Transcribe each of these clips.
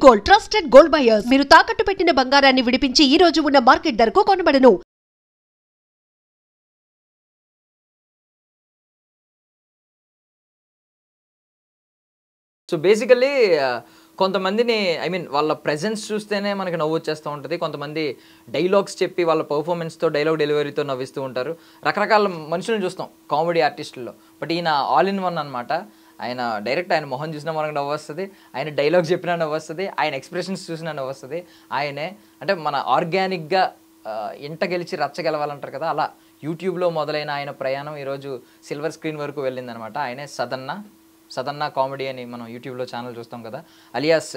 Gold trusted gold buyers. మీరు తాకట్టు పెట్టిన బంగారాన్ని విడిపించి ఈ రోజు ఉన్న మార్కెట్ ధరకు కొనబడను. సో బేసికల్లీ కొంతమందిని వాళ్ళ ప్రెజెన్స్ చూస్తేనే మనకి నవ్వు వచ్చేస్తూ ఉంటుంది. కొంతమంది డైలాగ్స్ చెప్పి వాళ్ళ పర్ఫార్మెన్స్తో డైలాగ్ డెలివరీతో నవ్విస్తూ ఉంటారు. రకరకాల మనుషులను చూస్తాం కామెడీ ఆర్టిస్టుల్లో. బట్ ఈయన ఆల్ ఇన్ వన్ అనమాట. ఆయన డైరెక్ట్ ఆయన మొహం చూసినా మనకు నవ్వు వస్తుంది, ఆయన డైలాగ్ చెప్పినా నవ్వు వస్తుంది, ఆయన ఎక్స్ప్రెషన్స్ చూసినా నవ్వు వస్తుంది. ఆయనే అంటే మన ఆర్గానిక్గా ఇంట గెలిచి రచ్చ గెలవాలంటారు కదా, అలా యూట్యూబ్లో మొదలైన ఆయన ప్రయాణం ఈరోజు సిల్వర్ స్క్రీన్ వరకు వెళ్ళిందనమాట. ఆయనే సదన్నా కామెడీ అని మనం యూట్యూబ్లో ఛానల్ చూస్తాం కదా, అలియాస్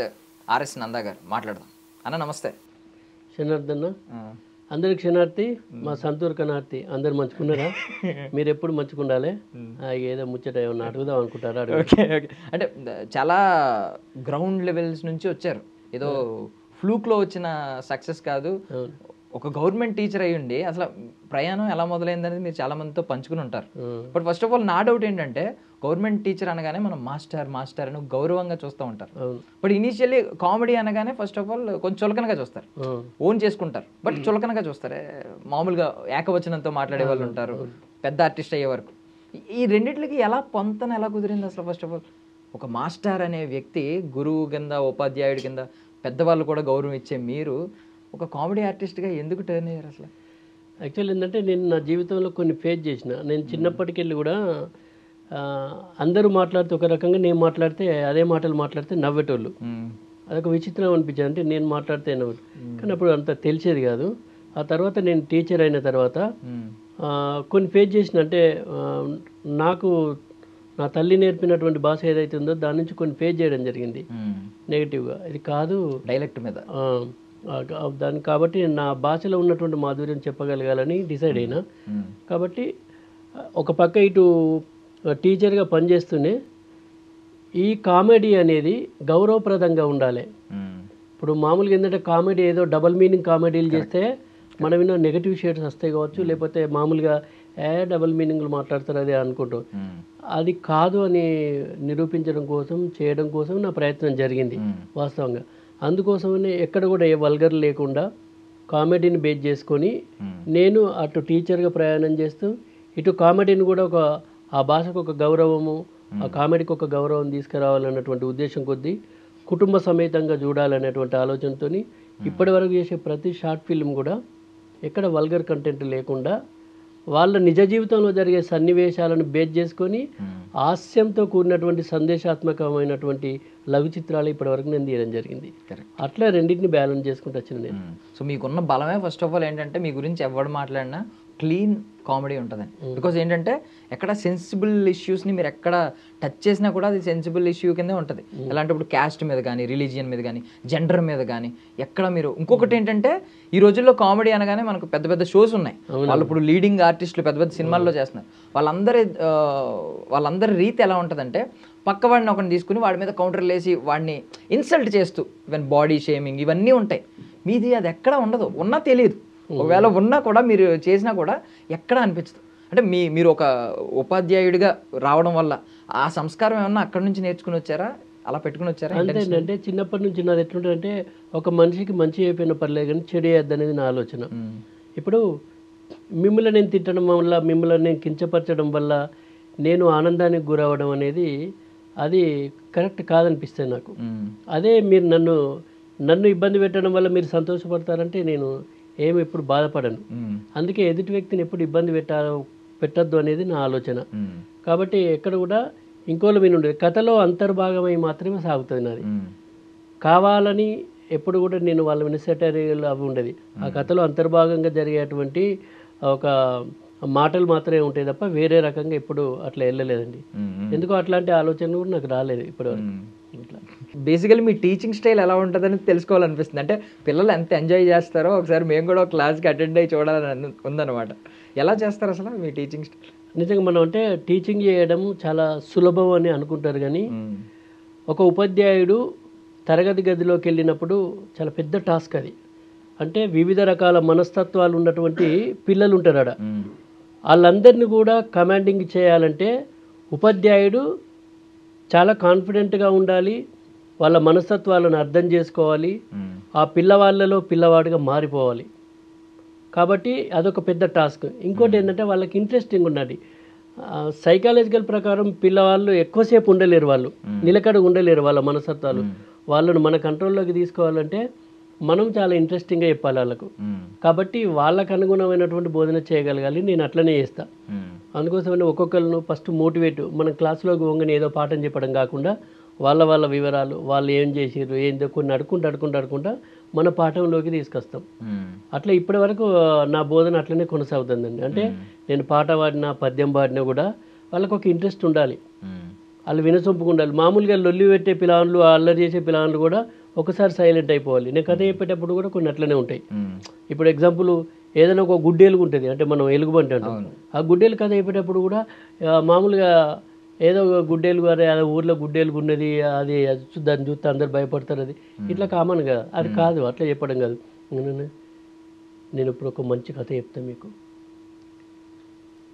ఆర్ఎస్ నందా గారు. మాట్లాడదాం అన్న. నమస్తే. క్షణార్థన్న అందరికి క్షణార్థి, మా సంతూర్ కనార్థి. అందరు మంచుకున్నారా? మీరు ఎప్పుడు మంచుకుండాలి. ఏదో ముచ్చట ఏమన్నా అడుగుదాం అనుకుంటారా? Okay okay. అంటే చాలా గ్రౌండ్ లెవెల్స్ నుంచి వచ్చారు. ఏదో ఫ్లూక్లో వచ్చిన సక్సెస్ కాదు. ఒక గవర్నమెంట్ టీచర్ అయ్యి ఉండి అసలు ప్రయాణం ఎలా మొదలైందనేది మీరు చాలా మందితో పంచుకుని ఉంటారు. బట్ ఫస్ట్ ఆఫ్ ఆల్ నా డౌట్ ఏంటంటే, గవర్నమెంట్ టీచర్ అనగానే మనం మాస్టర్ అని గౌరవంగా చూస్తూ ఉంటారు. బట్ ఇనీషియల్లీ కామెడీ అనగానే ఫస్ట్ ఆఫ్ ఆల్ కొంచెం చులకనగా చూస్తారు, ఓన్ చేసుకుంటారు. బట్ చులకనగా చూస్తారే, మామూలుగా ఏకవచనంతో మాట్లాడే వాళ్ళు ఉంటారు పెద్ద ఆర్టిస్ట్ అయ్యే వరకు. ఈ రెండిట్లకి ఎలా పొంతన ఎలా కుదిరింది అసలు? ఫస్ట్ ఆఫ్ ఆల్ ఒక మాస్టర్ అనే వ్యక్తి, గురువు కింద, ఉపాధ్యాయుడి కింద పెద్దవాళ్ళు కూడా గౌరవం ఇచ్చే మీరు ఒక కామెడీ ఆర్టిస్ట్గా ఎందుకు టర్న్ అయ్యారు అసలు? యాక్చువల్ ఏంటంటే, నేను నా జీవితంలో కొన్ని ఫేస్ చేసిన. నేను చిన్నప్పటికెళ్ళి కూడా అందరూ మాట్లాడితే ఒక రకంగా, నేను మాట్లాడితే అదే మాటలు మాట్లాడితే నవ్వేటోళ్ళు. అదొక విచిత్రం అనిపించింది. అంటే నేను మాట్లాడితే నవ్వు, కానీ అప్పుడు అంత తెలిసేది కాదు. ఆ తర్వాత నేను టీచర్ అయిన తర్వాత కొన్ని ఫేస్ చేసిన. అంటే నాకు నా తల్లి నేర్పినటువంటి భాష ఏదైతే ఉందో దాని నుంచి కొన్ని ఫేస్ చేయడం జరిగింది నెగిటివ్గా. ఇది కాదు డైలెక్ట్ మీద దాన్ని, కాబట్టి నా భాషలో ఉన్నటువంటి మాధుర్యం చెప్పగలగాలని డిసైడ్ అయినా. కాబట్టి ఒక పక్క ఇటు టీచర్గా పనిచేస్తూనే ఈ కామెడీ అనేది గౌరవప్రదంగా ఉండాలి. ఇప్పుడు మామూలుగా ఏంటంటే, కామెడీ ఏదో డబల్ మీనింగ్ కామెడీలు చేస్తే మనం ఏమో నెగిటివ్ షేడ్స్ వస్తాయి కావచ్చు, లేకపోతే మామూలుగా డబల్ మీనింగ్లు మాట్లాడతారు అదే అనుకుంటూ. అది కాదు అని నిరూపించడం కోసం, చేయడం కోసం నా ప్రయత్నం జరిగింది వాస్తవంగా. అందుకోసమనే ఎక్కడ కూడా ఏ వల్గర్ లేకుండా కామెడీని బేస్ చేసుకొని నేను అటు టీచర్గా ప్రయాణం చేస్తూ, ఇటు కామెడీని కూడా ఆ భాషకు ఒక గౌరవము, ఆ కామెడీకి ఒక గౌరవం తీసుకురావాలన్నటువంటి ఉద్దేశం కొద్దీ కుటుంబ సమేతంగా చూడాలనేటువంటి ఆలోచనతో ఇప్పటి వరకు చేసే ప్రతి షార్ట్ ఫిల్మ్ కూడా ఎక్కడ వల్గర్ కంటెంట్ లేకుండా వాళ్ళ నిజ జీవితంలో జరిగే సన్నివేశాలను బేస్ చేసుకొని హాస్యంతో కూడినటువంటి సందేశాత్మకమైనటువంటి లఘు చిత్రాలు ఇప్పటివరకు నేను తీయడం జరిగింది. అట్లా రెండింటిని బ్యాలెన్స్ చేసుకుంటూ వచ్చిన నేను. సో మీకున్న బలమే ఫస్ట్ ఆఫ్ ఆల్ ఏంటంటే, మీ గురించి ఎవరు మాట్లాడినా క్లీన్ కామెడీ ఉంటుందని. బికాజ్ ఏంటంటే, ఎక్కడ సెన్సిబుల్ ఇష్యూస్ని మీరు ఎక్కడ టచ్ చేసినా కూడా అది సెన్సిబుల్ ఇష్యూ కిందే ఉంటుంది. అలాంటప్పుడు క్యాస్ట్ మీద కానీ, రిలీజియన్ మీద కానీ, జెండర్ మీద కానీ ఎక్కడ మీరు. ఇంకొకటి ఏంటంటే, ఈ రోజుల్లో కామెడీ అనగానే మనకు పెద్ద పెద్ద షోస్ ఉన్నాయి. వాళ్ళు ఇప్పుడు లీడింగ్ ఆర్టిస్టులు పెద్ద పెద్ద సినిమాల్లో చేస్తున్నారు. వాళ్ళందరి రీతి ఎలా ఉంటుందంటే, పక్కవాడిని ఒకరిని తీసుకుని వాడి మీద కౌంటర్లు వేసి వాడిని ఇన్సల్ట్ చేస్తూ, ఈవెన్ బాడీ షేమింగ్ ఇవన్నీ ఉంటాయి. మీది అది ఎక్కడ ఉండదు, ఉన్నా తెలియదు. ఒకవేళ ఉన్నా కూడా మీరు చేసినా కూడా ఎక్కడ అనిపించదు. అంటే మీరు ఒక ఉపాధ్యాయుడిగా రావడం వల్ల ఆ సంస్కారం ఏమన్నా అక్కడ నుంచి నేర్చుకుని వచ్చారా, అలా పెట్టుకుని వచ్చారా? అంతేంటంటే, చిన్నప్పటి నుంచి నాది ఎట్లుంటుందంటే, ఒక మనిషికి మంచి అయిపోయిన పర్లేదు కానీ చెడు అయ్యద్దు అనేది నా ఆలోచన. ఇప్పుడు మిమ్మల్ని నేను తిట్టడం వల్ల, మిమ్మల్ని నేను కించపరచడం వల్ల నేను ఆనందానికి గురవడం అనేది అది కరెక్ట్ కాదనిపిస్తుంది నాకు. అదే మీరు నన్ను ఇబ్బంది పెట్టడం వల్ల మీరు సంతోషపడతారంటే నేను ఏమి ఎప్పుడు బాధపడను. అందుకే ఎదుటి వ్యక్తిని ఎప్పుడు ఇబ్బంది పెట్టద్దు అనేది నా ఆలోచన. కాబట్టి ఎక్కడ కూడా ఇంకోళ్ళు వినుండేది, కథలో అంతర్భాగమై మాత్రమే సాగుతుంది నాది. కావాలని ఎప్పుడు కూడా నేను వాళ్ళ వినసెటరీలు అవి ఉండేది. ఆ కథలో అంతర్భాగంగా జరిగేటువంటి ఒక మాటలు మాత్రమే ఉంటాయి తప్ప వేరే రకంగా ఎప్పుడు అట్లా వెళ్ళలేదండి. ఎందుకో అట్లాంటి ఆలోచన కూడా నాకు రాలేదు ఇప్పటివరకు. ఇట్లా బేసికలీ మీ టీచింగ్ స్టైల్ ఎలా ఉంటుందని తెలుసుకోవాలనిపిస్తుంది. అంటే పిల్లలు ఎంత ఎంజాయ్ చేస్తారో ఒకసారి మేము కూడా ఒక క్లాస్కి అటెండ్ అయ్యి చూడాలని ఉందన్నమాట. ఎలా చేస్తారు అసలు మీ టీచింగ్ స్టైల్? నిజంగా మనం అంటే టీచింగ్ చేయడం చాలా సులభం అని అనుకుంటారు, కానీ ఒక ఉపాధ్యాయుడు తరగతి గదిలోకి వెళ్ళినప్పుడు చాలా పెద్ద టాస్క్ అది. అంటే వివిధ రకాల మనస్తత్వాలు ఉన్నటువంటి పిల్లలు ఉంటారు ఆడ. వాళ్ళందరినీ కూడా కమాండింగ్ చేయాలంటే ఉపాధ్యాయుడు చాలా కాన్ఫిడెంట్గా ఉండాలి, వాళ్ళ మనస్తత్వాలను అర్థం చేసుకోవాలి, ఆ పిల్లవాళ్ళలో పిల్లవాడిగా మారిపోవాలి. కాబట్టి అదొక పెద్ద టాస్క్. ఇంకోటి ఏంటంటే వాళ్ళకి ఇంట్రెస్టింగ్ ఉన్నది. సైకాలజికల్ ప్రకారం పిల్లవాళ్ళు ఎక్కువసేపు ఉండలేరు, వాళ్ళు నిలకడ ఉండలేరు వాళ్ళ మనస్తత్వాలు. వాళ్ళను మన కంట్రోల్లోకి తీసుకోవాలంటే మనం చాలా ఇంట్రెస్టింగ్గా చెప్పాలి వాళ్ళకు. కాబట్టి వాళ్ళకు అనుగుణమైనటువంటి బోధన చేయగలగాలి. నేను అట్లనే చేస్తా. అందుకోసమని ఒక్కొక్కరిను ఫస్ట్ మోటివేట్, మనం క్లాస్లోకి వంగని ఏదో పాఠం చెప్పడం కాకుండా వాళ్ళ వివరాలు, వాళ్ళు ఏం చేసారు ఏందో కొన్ని అడుకుంటా మన పాఠంలోకి తీసుకొస్తాం. అట్లా ఇప్పటి వరకు నా బోధన అట్లనే కొనసాగుతుందండి. అంటే నేను పాట పాడినా పద్యం పాడినా కూడా వాళ్ళకు ఒక ఇంట్రెస్ట్ ఉండాలి, వాళ్ళు వినసొంపుగా ఉండాలి. మామూలుగా లొల్లి పెట్టే పిల్లలు, అల్లరి చేసే పిల్లలు కూడా ఒకసారి సైలెంట్ అయిపోవాలి. నేను కథ చెప్పేటప్పుడు కూడా కొన్ని అట్లనే ఉంటాయి. ఇప్పుడు ఎగ్జాంపుల్ ఏదైనా ఒక గుడ్డేలుగు ఉంటుంది, అంటే మనం ఎలుగుబంటి అంటాం. ఆ గుడ్డేలు కథ చెప్పేటప్పుడు కూడా మామూలుగా ఏదో గుడ్డేలుగు, అదే ఊర్లో గుడ్డేలుగు ఉన్నది, అది దాన్ని చూస్తే అందరు భయపడతారు, అది ఇట్లా కామన్ కదా. అది కాదు, అట్లా చెప్పడం కాదు. నేను ఇప్పుడు ఒక మంచి కథ చెప్తాను మీకు.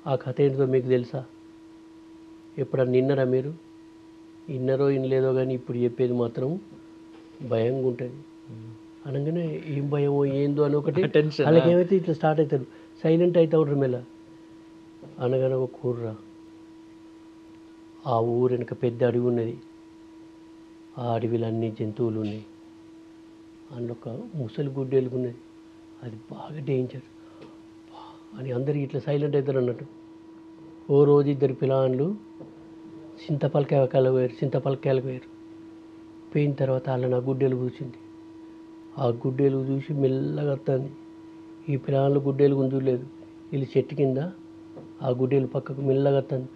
ఆ కథ ఏంటో మీకు తెలుసా? ఎప్పుడన్నా విన్నారా మీరు? విన్నారో వినలేదో కానీ ఇప్పుడు చెప్పేది మాత్రం భయంగా ఉంటుంది. అనగానే ఏం భయమో ఏందో అని ఒకటి వాళ్ళకి ఏమైతే ఇట్లా స్టార్ట్ అవుతారు, సైలెంట్ అవుతా ఉంటారు మెల్ల. అనగానే ఒక కూర్రా, ఆ ఊరు వెనక పెద్ద అడవి ఉన్నది. ఆ అడవిలో అన్ని జంతువులు ఉన్నాయి. అందులో ఒక ముసలి గుడ్డేలుగు ఉన్నది, అది బాగా డేంజర్ అని అందరికి ఇట్లా సైలెంట్ అవుతారు అన్నట్టు. ఓ రోజు ఇద్దరు పిల్లలు చింతపలకాయలకు పోయారు. పోయిన తర్వాత వాళ్ళని ఆ గుడ్డేలు కూర్చుంది. ఆ గుడ్డేలు చూసి మెల్లగా వస్తుంది. ఈ పిల్లలు గుడ్డేలు గుంజులేదు, వీళ్ళు చెట్టు కింద ఆ గుడ్డేలు పక్కకు మెల్లగా వస్తుంది.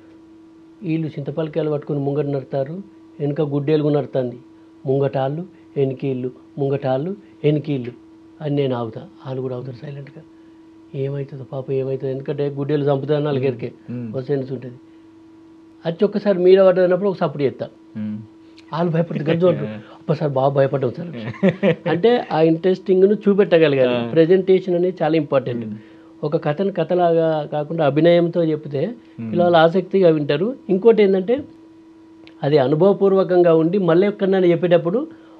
వీళ్ళు చింతపలకాయలు పట్టుకొని ముంగట నడతారు, వెనుక గుడ్డేలుగు నడుతుంది. ముంగటాళ్ళు వెనకీళ్ళు, ముంగటాళ్ళు వెనకీళ్ళు అని నేను ఆగుతా, వాళ్ళు కూడా ఆగుతారు సైలెంట్గా. ఏమవుతుందో పాప ఏమవుతుంది, ఎందుకంటే గుడ్డేలు చంపుతాను వాళ్ళకి ఎరికే వసేన్స్ ఉంటుంది. అది ఒక్కసారి మీద పడ్డప్పుడు ఒక సపోర్ట్ చేస్తా, వాళ్ళు భయపడుతుంది గజ్జు అంటారు. ఒక్కసారి బాగా భయపడ్డాం సార్ అంటే ఆ ఇంట్రెస్టింగ్ను చూపెట్టగలగాలి. ప్రజెంటేషన్ అనేది చాలా ఇంపార్టెంట్. ఒక కథను కథలాగా కాకుండా అభినయంతో చెప్తే పిల్లలు ఆసక్తిగా వింటారు. ఇంకోటి ఏంటంటే అది అనుభవపూర్వకంగా ఉండి మళ్ళీ ఎక్కడైనా చెప్పేటప్పుడు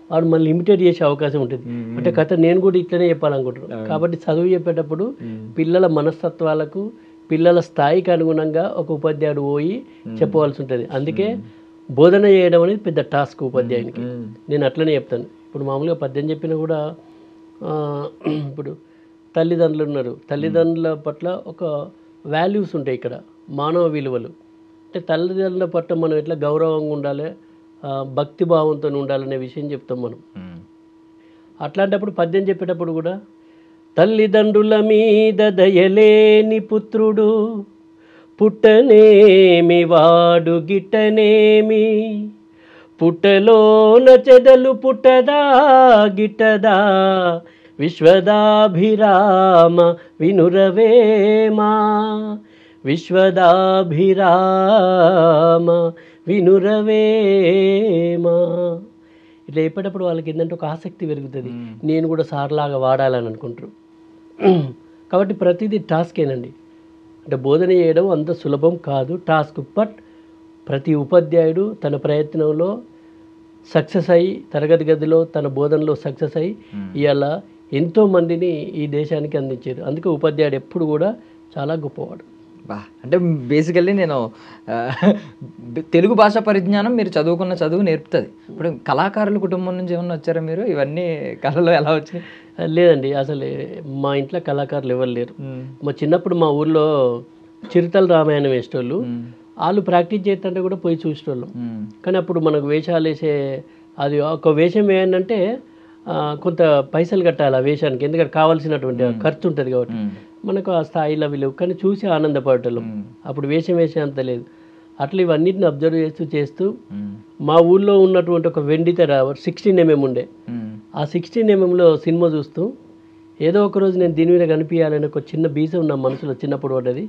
వాడు మళ్ళీ ఇమిటేట్ చేసే అవకాశం ఉంటుంది. అంటే కథ నేను కూడా ఇట్లనే చెప్పాలనుకుంటున్నాను. కాబట్టి చదువు చెప్పేటప్పుడు పిల్లల మనస్తత్వాలకు, పిల్లల స్థాయికి అనుగుణంగా ఒక ఉపాధ్యాయుడు పోయి చెప్పవలసి ఉంటుంది. అందుకే బోధన చేయడం అనేది పెద్ద టాస్క్ ఉపాధ్యాయునికి. నేను అట్లనే చెప్తాను. ఇప్పుడు మామూలుగా పద్యం చెప్పినా కూడా ఇప్పుడు తల్లిదండ్రులు ఉన్నారు, తల్లిదండ్రుల పట్ల ఒక వాల్యూస్ ఉంటాయి ఇక్కడ, మానవ విలువలు. అంటే తల్లిదండ్రుల పట్ల మనం ఎట్లా గౌరవంగా ఉండాలి, భక్తి భావంతో ఉండాలనే విషయం చెప్తాం మనం. అట్లాంటప్పుడు పద్యం చెప్పేటప్పుడు కూడా తల్లిదండ్రుల మీద దయలేని పుత్రుడు పుట్టనేమి వాడు గిట్టనేమి, పుట్టలోన చెదలు పుట్టదా గిట్టదా, విశ్వదాభిరామ వినురవేమా, విశ్వదాభిరామ వినురవేమా. ఇట్లా చెప్పేటప్పుడు వాళ్ళకి ఏంటంటే ఒక ఆసక్తి పెరుగుతుంది, నేను కూడా సార్లాగా వాడాలని అనుకుంటారు. కాబట్టి ప్రతిదీ టాస్కేనండి. అంటే బోధన చేయడం అంత సులభం కాదు, టాస్క్. బట్ ప్రతి ఉపాధ్యాయుడు తన ప్రయత్నంలో సక్సెస్ అయ్యి, తరగతి గదిలో తన బోధనలో సక్సెస్ అయ్యి ఇవాళ ఎంతోమందిని ఈ దేశానికి అందించారు. అందుకే ఉపాధ్యాయుడు ఎప్పుడు కూడా చాలా గొప్పవాడు. అంటే బేసికల్లీ నేను తెలుగు భాష పరిజ్ఞానం మీరు చదువుకున్న చదువు నేర్పుతుంది. ఇప్పుడు కళాకారుల కుటుంబం నుంచి ఏమన్నా వచ్చారా మీరు? ఇవన్నీ కళలో ఎలా వచ్చాయి? లేదండి, అసలు మా ఇంట్లో కళాకారులు ఎవరు లేరు. మా చిన్నప్పుడు మా ఊర్లో చిరుతల రామాయణం వేసేటోళ్ళు, వాళ్ళు ప్రాక్టీస్ చేస్తుంటే కూడా పోయి చూసేటోళ్ళం. కానీ అప్పుడు మనకు వేషాలు వేసే, అది ఒక వేషం వేయాలంటే కొంత పైసలు కట్టాలి ఆ వేషానికి, ఎందుకంటే కావాల్సినటువంటి ఖర్చు ఉంటుంది కాబట్టి మనకు ఆ స్థాయిలో అవి లేవు. కానీ చూసి ఆనందపడటం, అప్పుడు వేషం వేసే అంత లేదు. అట్లా ఇవన్నిటిని అబ్జర్వ్ చేస్తూ మా ఊళ్ళో ఉన్నటువంటి ఒక వెండి తెర 16mm ఉండే, ఆ 16mmలో సినిమా చూస్తూ ఏదో ఒకరోజు నేను దీని మీద కనిపించాలని ఒక చిన్న బీజం నా మనసులో చిన్నప్పుడు పడ్డది.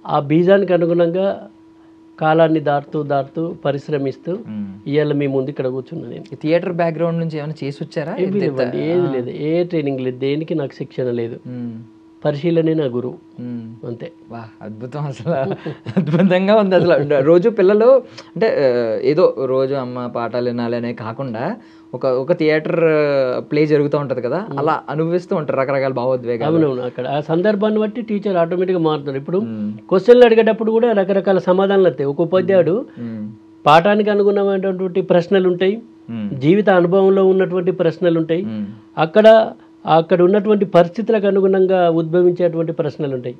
ఆ బీజానికి అనుగుణంగా కాలాన్ని దాటుతూ పరిశ్రమిస్తూ ఇవాళ మీ ముందు ఇక్కడ కూర్చున్నాను. నేను థియేటర్ బ్యాక్గ్రౌండ్ నుంచి ఏమైనా చేసి వచ్చారా? ఏది లేదు, ఏ ట్రైనింగ్ లేదు, దేనికి నాకు శిక్షణ లేదు. పరిశీలనే నా గురువు, అంతే. వా, అద్భుతం అసలు, అద్భుతంగా ఉంది అసలు. రోజు పిల్లలు అంటే ఏదో రోజు అమ్మ పాఠాలు వినాలి అనే కాకుండా ఒక థియేటర్ ప్లే జరుగుతూ ఉంటుంది కదా, అలా అనుభవిస్తూ ఉంటారు రకరకాల భావోద్వేగాలు. అవునవును, అక్కడ ఆ సందర్భాన్ని బట్టి టీచర్ ఆటోమేటిక్గా మారుతారు. ఇప్పుడు క్వశ్చన్లు అడిగేటప్పుడు కూడా రకరకాల సమాధానాలు వస్తాయి. ఒక ఉపాధ్యాయుడు పాఠానికి అనుగుణమైనటువంటి ప్రశ్నలు ఉంటాయి, జీవిత అనుభవంలో ఉన్నటువంటి ప్రశ్నలు ఉంటాయి, అక్కడ ఉన్నటువంటి పరిస్థితులకు అనుగుణంగా ఉద్భవించేటువంటి ప్రశ్నలు ఉంటాయి.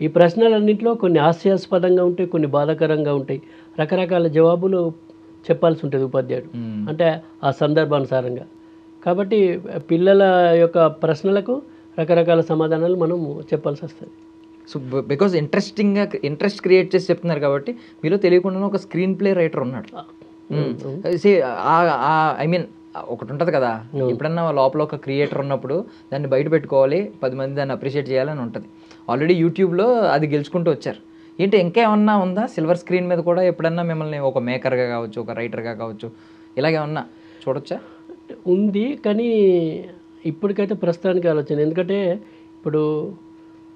ఈ ప్రశ్నలన్నింటిలో కొన్ని హాస్యాస్పదంగా ఉంటాయి, కొన్ని బాధాకరంగా ఉంటాయి. రకరకాల జవాబులు చెప్పాల్సి ఉంటుంది ఉపాధ్యాయుడు, అంటే ఆ సందర్భానుసారంగా. కాబట్టి పిల్లల యొక్క ప్రశ్నలకు రకరకాల సమాధానాలు మనం చెప్పాల్సి వస్తుంది. సో బికాజ్ ఇంట్రెస్ట్ క్రియేట్ చేసి చెప్తున్నారు కాబట్టి మీలో తెలియకుండా ఒక స్క్రీన్ ప్లే రైటర్ ఉన్నాడు. ఐ మీన్ ఒకటి ఉంటుంది కదా, ఎప్పుడన్నా లోపల ఒక క్రియేటర్ ఉన్నప్పుడు దాన్ని బయట పెట్టుకోవాలి, 10 మంది దాన్ని అప్రిషియేట్ చేయాలని ఉంటుంది. ఆల్రెడీ యూట్యూబ్లో అది గెలుచుకుంటూ వచ్చారు. ఏంటి ఇంకేమన్నా ఉందా సిల్వర్ స్క్రీన్ మీద కూడా ఎప్పుడన్నా మిమ్మల్ని ఒక మేకర్గా కావచ్చు, ఒక రైటర్గా కావచ్చు, ఇలాగేమన్నా చూడొచ్చా? ఉంది, కానీ ఇప్పటికైతే ప్రస్తుతానికి ఆలోచన. ఎందుకంటే ఇప్పుడు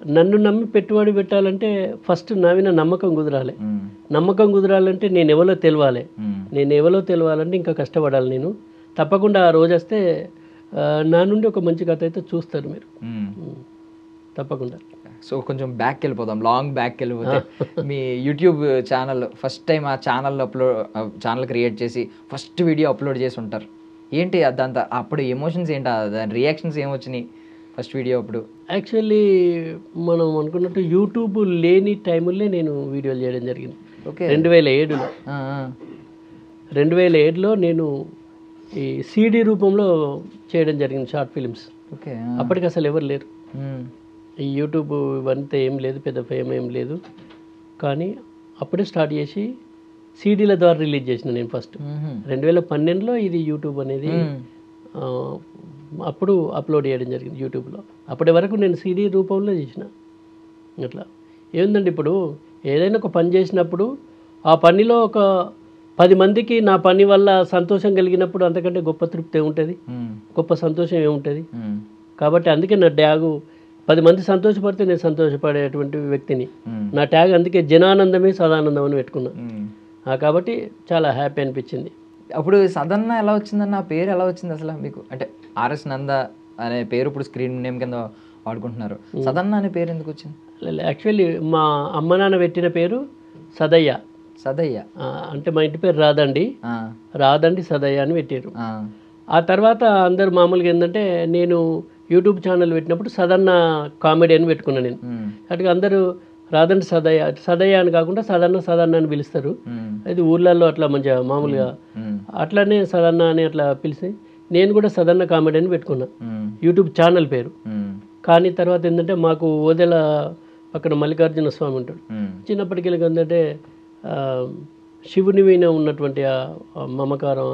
నన్ను నమ్మి పెట్టుబడి పెట్టాలంటే ఫస్ట్ నా మీద నమ్మకం కుదరాలి. నమ్మకం కుదరాలంటే నేను ఎవరో తెలియాలంటే ఇంకా కష్టపడాలి. నేను తప్పకుండా ఆ రోజు వస్తే నా నుండి ఒక మంచి కథ అయితే చూస్తారు మీరు, తప్పకుండా. సో కొంచెం బ్యాక్ వెళ్ళిపోదాం, లాంగ్ బ్యాక్ వెళ్ళిపోతే మీ యూట్యూబ్ ఛానల్ ఫస్ట్ టైం ఆ ఛానల్ క్రియేట్ చేసి ఫస్ట్ వీడియో అప్లోడ్ చేసి ఉంటారు. ఏంటి అదంతా అప్పుడు ఎమోషన్స్ ఏంటి, దాని రియాక్షన్స్ ఏమొచ్చినాయి ఫస్ట్ వీడియో అప్పుడు? యాక్చువల్లీ మనం అనుకున్నట్టు యూట్యూబ్ లేని టైముల్లో నేను వీడియోలు చేయడం జరిగింది. ఓకే, 2007లో 2007లో నేను ఈ CD రూపంలో చేయడం జరిగింది షార్ట్ ఫిలిమ్స్. ఓకే, అప్పటికి అసలు ఎవరు లేరు, ఈ యూట్యూబ్ ఇవంతా ఏం లేదు, పెద్ద ఫేమ్ ఏం లేదు. కానీ అప్పుడే స్టార్ట్ చేసి CDల ద్వారా రిలీజ్ చేసిన నేను ఫస్ట్ 2012లో ఇది యూట్యూబ్ అనేది అప్పుడు అప్లోడ్ చేయడం జరిగింది యూట్యూబ్లో. అప్పటి వరకు నేను CD రూపంలో చేసిన. అట్లా ఏందండి, ఇప్పుడు ఏదైనా ఒక పని చేసినప్పుడు ఆ పనిలో ఒక 10 మందికి నా పని వల్ల సంతోషం కలిగినప్పుడు అంతకంటే గొప్ప తృప్తి ఏముంటుంది, గొప్ప సంతోషం ఏముంటుంది. కాబట్టి అందుకే నా ట్యాగు 10 మంది సంతోషపడితే నేను సంతోషపడేటువంటి వ్యక్తిని. నా ట్యాగ్ అందుకే జనానందమే సదానందం అని పెట్టుకున్నా. కాబట్టి చాలా హ్యాపీ అనిపించింది. అప్పుడు సదన్న ఎలా వచ్చిందన్న, ఆ పేరు ఎలా వచ్చింది అసలు మీకు? అంటే RS నంద అనే పేరు ఇప్పుడు స్క్రీన్ నేమ్ కింద వాడుకుంటున్నారు, సదన్న అనే పేరు ఎందుకు వచ్చింది? యాక్చువల్లీ మా అమ్మ నాన్న పెట్టిన పేరు సదయ్య. అంటే మా ఇంటి పేరు రాదండి సదయ్య అని పెట్టారు. ఆ తర్వాత అందరు మామూలుగా ఏంటంటే నేను యూట్యూబ్ ఛానల్ పెట్టినప్పుడు సదన్న కామెడీ అని పెట్టుకున్నాను నేను. అటుగా అందరూ రాదండి సదయ్య అని కాకుండా సదన్న అని పిలుస్తారు. అది ఊర్లలో అట్లా మంచిగా మామూలుగా అట్లానే సదన్న అని అట్లా పిలిచి నేను కూడా సదన్న కామెడీ అని పెట్టుకున్నా యూట్యూబ్ ఛానల్ పేరు. కానీ తర్వాత ఏంటంటే మాకు ఓదెల పక్కన మల్లికార్జున స్వామి ఉంటాడు. చిన్నప్పటికి ఏంటంటే శివుని మీద ఉన్నటువంటి ఆ మమకారం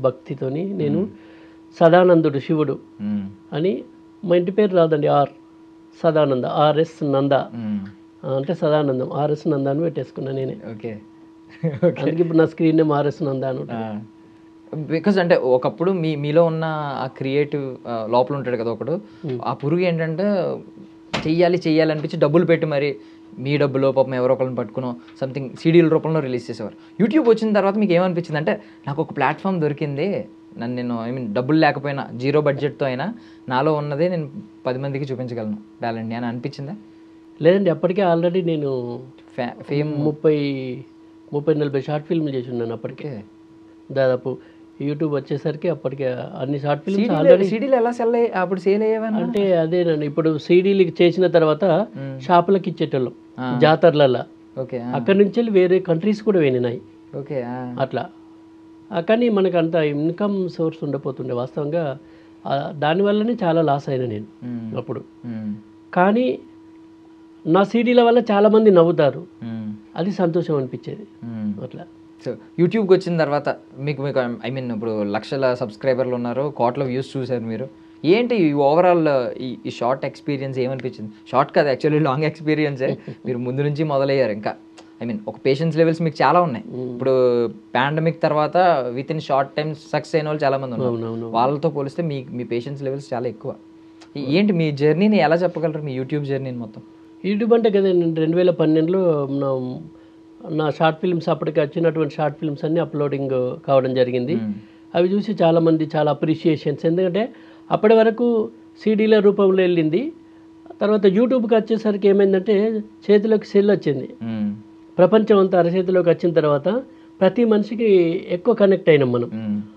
భక్తితోని నేను సదానందుడు శివుడు అని మా ఇంటి పేరు రాదండి సదానంద RS నంద అంటే సదానందం RS నంద అని పెట్టేసుకున్నా నేనే. ఓకే, అందుకే ఇప్పుడు నా స్క్రీన్ నేమ్ RS నంద అని. బికాజ్ అంటే ఒకప్పుడు మీలో ఉన్న ఆ క్రియేటివ్ లోపల ఉంటాడు కదా ఒకడు, ఆ పురుగు ఏంటంటే చెయ్యాలి అనిపించి డబ్బులు పెట్టి మరి మీ డబ్బులో పాపం ఎవరో ఒకరిని పట్టుకుని సంథింగ్ CDల రూపంలో రిలీజ్ చేసేవారు. యూట్యూబ్ వచ్చిన తర్వాత మీకు ఏమనిపించింది అంటే నాకు ఒక ప్లాట్ఫామ్ దొరికింది, నేను డబ్బులు లేకపోయినా 0 బడ్జెట్తో అయినా నాలో ఉన్నదే నేను 10 మందికి చూపించగలను టాలెంట్ని అని అనిపించిందా? లేదండి, అప్పటికే ఆల్రెడీ నేను ఫేమ్ 30-40 షార్ట్ ఫిల్మ్లు చేసి ఉన్నాను అప్పటికే. దాదాపు యూట్యూబ్ వచ్చేసరికి అప్పటికే అన్ని షార్ట్ ఫిల్మ్స్ ఆల్రెడీ. CDలు ఎలా అప్పుడు సేల్ అయ్యేవని అంటే అదేనండి, ఇప్పుడు CDలు చేసిన తర్వాత షాపులకు ఇచ్చేటోళ్ళం జాతరలలో. ఓకే, అక్కడి నుంచి వెళ్ళి వేరే కంట్రీస్ కూడా వెళ్ళినాయి. ఓకే, అట్లా. కానీ మనకు అంత ఇన్కమ్ సోర్స్ ఉండపోతుండే వాస్తవంగా. దానివల్లనే చాలా లాస్ అయినా నేను అప్పుడు. కానీ నా CDల వల్ల చాలామంది నవ్వుతారు, అది సంతోషం అనిపించేది అట్లా. సో యూట్యూబ్కి వచ్చిన తర్వాత మీకు ఐ మీన్ ఇప్పుడు లక్షల సబ్స్క్రైబర్లు ఉన్నారు, కోట్ల వ్యూస్ చూసారు మీరు. ఏంటి ఓవరాల్ ఈ షార్ట్ ఎక్స్పీరియన్స్ ఏమనిపించింది? షార్ట్ కాదు యాక్చువల్లీ లాంగ్ ఎక్స్పీరియన్సే. మీరు ముందు నుంచి మొదలయ్యారు. ఇంకా ఐ మీన్ ఒక పేషెన్స్ లెవెల్స్ మీకు చాలా ఉన్నాయి. ఇప్పుడు పాండమిక్ తర్వాత with in short time success అయిన వాళ్ళు చాలా మంది ఉన్నారు. వాళ్ళతో పోలిస్తే మీ పేషెన్స్ లెవెల్స్ చాలా ఎక్కువ. ఏంటి మీ జర్నీని ఎలా చెప్పగలరు, మీ యూట్యూబ్ జర్నీని మొత్తం? యూట్యూబ్ అంటే కదా నేను 2012లో నా షార్ట్ ఫిల్మ్స్ అప్పటికి వచ్చినటువంటి షార్ట్ ఫిల్మ్స్ అన్నీ అప్లోడింగ్ కావడం జరిగింది. అవి చూసి చాలామంది చాలా అప్రిషియేషన్స్, ఎందుకంటే అప్పటి వరకు సీడీల రూపంలో వెళ్ళింది. తర్వాత యూట్యూబ్కి వచ్చేసరికి ఏమైందంటే చేతిలోకి సెల్ వచ్చింది, ప్రపంచం అంతా అరచేతిలోకి వచ్చిన తర్వాత ప్రతి మనిషికి ఎక్కువ కనెక్ట్ అయినాం మనం.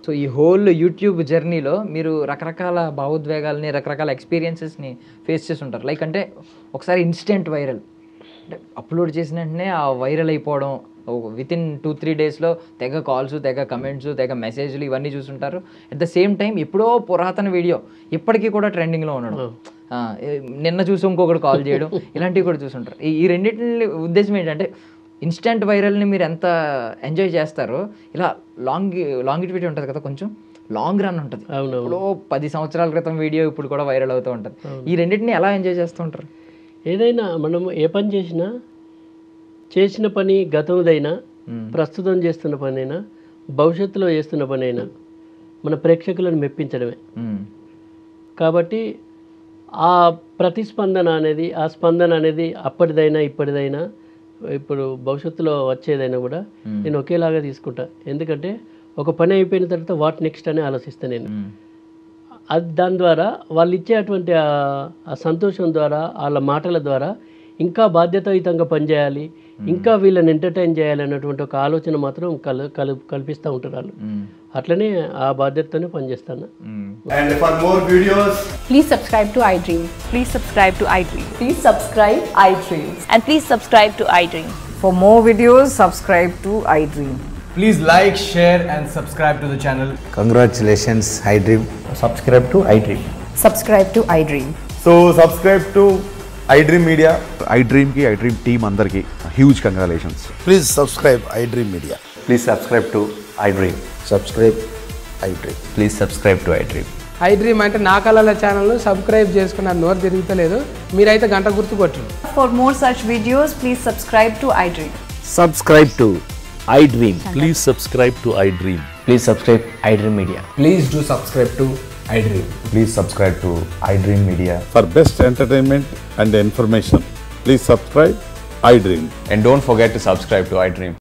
సో ఈ హోల్ యూట్యూబ్ జర్నీలో మీరు రకరకాల భావోద్వేగాల్ని, రకరకాల ఎక్స్పీరియన్సెస్ని ఫేస్ చేసి ఉంటారు. లైక్ అంటే ఒకసారి ఇన్స్టెంట్ వైరల్, అంటే అప్లోడ్ చేసిన వెంటనే ఆ వైరల్ అయిపోవడం, వితిన్ 2-3 డేస్లో తెగ కాల్స్, తెగ కమెంట్స్, తెగ మెసేజ్లు ఇవన్నీ చూసుంటారు. అట్ ద సేమ్ టైం ఎప్పుడో పురాతన వీడియో ఇప్పటికీ కూడా ట్రెండింగ్లో ఉండడం, నిన్న చూసి ఇంకొకటి కాల్ చేయడం, ఇలాంటివి కూడా చూసుంటారు. ఈ రెండింటి ఉద్దేశం ఏంటంటే ఇన్స్టెంట్ వైరల్ని మీరు ఎంత ఎంజాయ్ చేస్తారో, ఇలా లాంగిటివిటీ ఉంటుంది కదా, కొంచెం లాంగ్ రన్ ఉంటుంది. ఇప్పుడు 10 సంవత్సరాల క్రితం వీడియో ఇప్పుడు కూడా వైరల్ అవుతూ ఉంటుంది. ఈ రెండింటిని ఎలా ఎంజాయ్ చేస్తూ ఉంటారు? ఏదైనా మనం ఏ పని చేసినా, చేసిన పని గతందైనా, ప్రస్తుతం చేస్తున్న పని అయినా, భవిష్యత్తులో చేస్తున్న పని అయినా మన ప్రేక్షకులను మెప్పించడమే. కాబట్టి ఆ ప్రతిస్పందన అనేది, ఆ స్పందన అనేది అప్పటిదైనా ఇప్పటిదైనా ఇప్పుడు భవిష్యత్తులో వచ్చేదైనా కూడా నేను ఒకేలాగా తీసుకుంటా. ఎందుకంటే ఒక పని అయిపోయిన తర్వాత వాట్ నెక్స్ట్ అని ఆలోచిస్తాను నేను. అది దాని ద్వారా వాళ్ళు ఇచ్చేటువంటి ఆ సంతోషం ద్వారా, వాళ్ళ మాటల ద్వారా ఇంకా బాధ్యతాయుతంగా పనిచేయాలి, ఇంకా వీళ్ళని ఎంటర్టైన్ చేయాలి అన్నటువంటి ఒక ఆలోచన మాత్రం కల్పిస్తూ ఉంటారు వాళ్ళు. అట్లనే ఆ బాధ్యతతోనే పనిచేస్తాను. And for more videos, Please subscribe to iDream. Please subscribe to iDream. Please subscribe iDream. And please subscribe to iDream. For more videos, subscribe to iDream. please like, share and subscribe to the channel. Congratulations, iDream. Subscribe to iDream. Subscribe to iDream. So subscribe to iDream Media. iDream ki iDream team andarki huge congratulations. Please subscribe iDream Media. Please subscribe to iDream. Subscribe iDream. Please subscribe to iDream. iDream అంటే నా కళల ఛానల్ను subscribe చేసుకున్నారు, నోరు తిరుగుతలేదు, మీరైతే గంట గుర్తు కొట్టండి. For more such videos, please subscribe to iDream. Subscribe to iDream. Please subscribe to iDream. Please subscribe iDream Media. Please do subscribe to iDream. Please subscribe to iDream Media. For best entertainment and information, please subscribe iDream. And don't forget to subscribe to iDream.